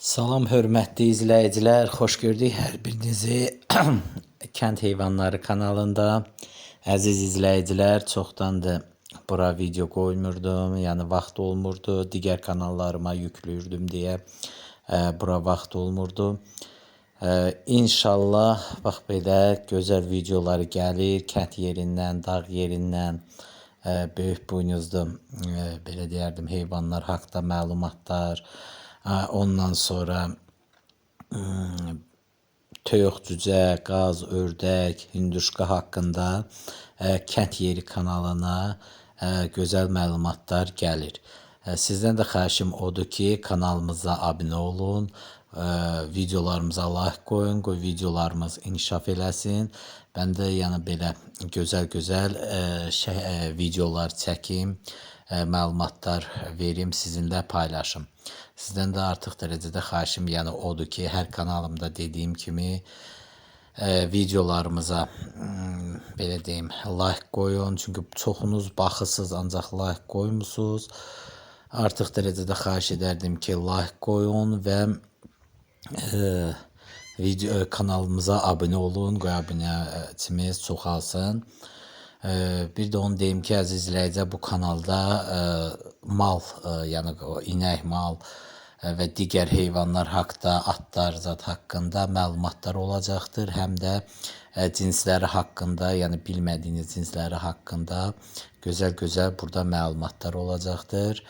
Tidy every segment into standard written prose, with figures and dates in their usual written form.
Salam hörmətli izləyicilər, xoş gördük hər birinizi Kənd Heyvanları kanalında. Əziz izləyicilər, çoxdandır bura video qoymurdum, yəni vaxt olmurdu, digər kanallarıma yüklüyürdüm deyə bura vaxt olmurdu. İnşallah bax belə gözəl videoları gəlir, kənd yerindən, dağ yerindən, böyük buynuzlu belə deyərdim heyvanlar haqqında məlumatlar. Ondan sonra toyuq cücə, qaz, ördək, hinduşka haqqında kənd yeri kanalına gözəl məlumatlar gəlir. Sizdən də xahişim odur ki, kanalımıza abunə olun, videolarımıza like qoyun, qoy videolarımız inkişaf eləsin. Mən də yəni belə gözəl videolar çəkim, məlumatlar verim, sizinlə paylaşım. Sizdən də artıq dərəcədə xahişim yəni odur ki, hər kanalımda dediyim kimi videolarımıza belə deyim, like qoyun. Çünki çoxunuz baxırsınız, ancaq like qoymusunuz. Artıq dərəcədə xahiş edərdim ki, like qoyun və kanalımıza abunə olun, qoy abunəçimiz çoxalsın. Bir də onu deyim ki, əziz izləyicilər, bu kanalda mal, yəni inək, mal və digər heyvanlar haqqında, atlar zat haqqında məlumatlar olacaqdır. Həm də cinsləri haqqında, yəni bilmədiyiniz cinsləri haqqında gözəl burada məlumatlar olacaqdır.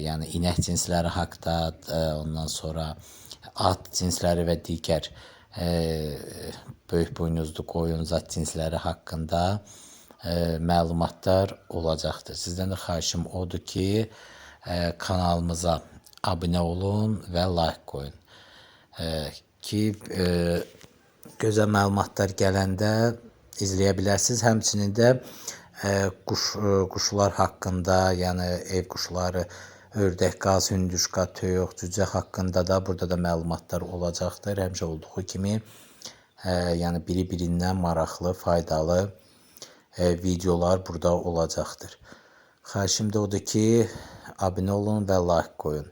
Yəni inək cinsləri haqqında, ondan sonra at cinsləri və digər böyük buynuzlu qoyun zat cinsləri haqqında məlumatlar olacaqdır. Sizdən də xahişim odur ki, kanalımıza abunə olun və like qoyun. Ki gözəl məlumatlar gələndə izləyə bilərsiniz. Həmçinin də quşlar haqqında, yəni ev quşları, ördək, qaz, hündüşka, toyuq, cücə haqqında da burada da məlumatlar olacaqdır. Həmişə olduğu kimi, yəni biri-birindən maraqlı, faydalı videolar burada olacaqdır. Xahişim də odur ki, abunə olun və like qoyun.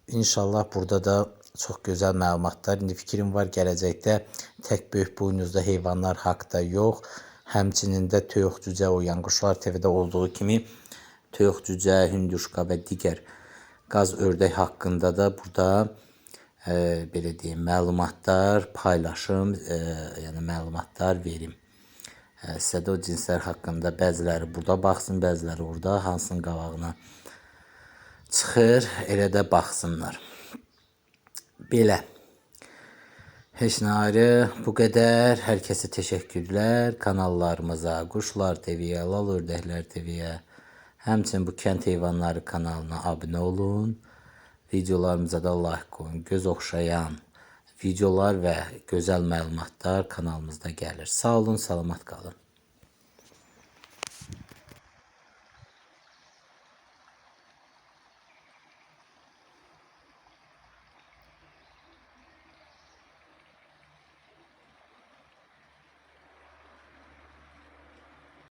İnşallah burada da çox gözəl məlumatlar. İndi fikrim var gələcəkdə tək böyük buynuzda heyvanlar haqqında yox, həmçinin də toyuq, cücə, Oyan Quşlar TV-də olduğu kimi toyuq, cücə, hündüşka və digər qaz, ördək haqqında da burada belə deyim, məlumatlar paylaşım, yəni məlumatlar verim. Sizə də o cinslər haqqında bəziləri burada baxsın, bəziləri orada, hansının qabağına çıxır, elə də baxsınlar. Belə. Heç nə ayrı, bu qədər. Hər kəsə təşəkkürlər. Kanallarımıza, Quşlar TV-yə, Lal Ördəklər TV-yə, həmçinin bu Kənd Heyvanları kanalına abunə olun. Videolarımıza da like qoyun. Göz oxşayan videolar və gözəl məlumatlar kanalımızda gəlir. Sağ olun, salamat qalın.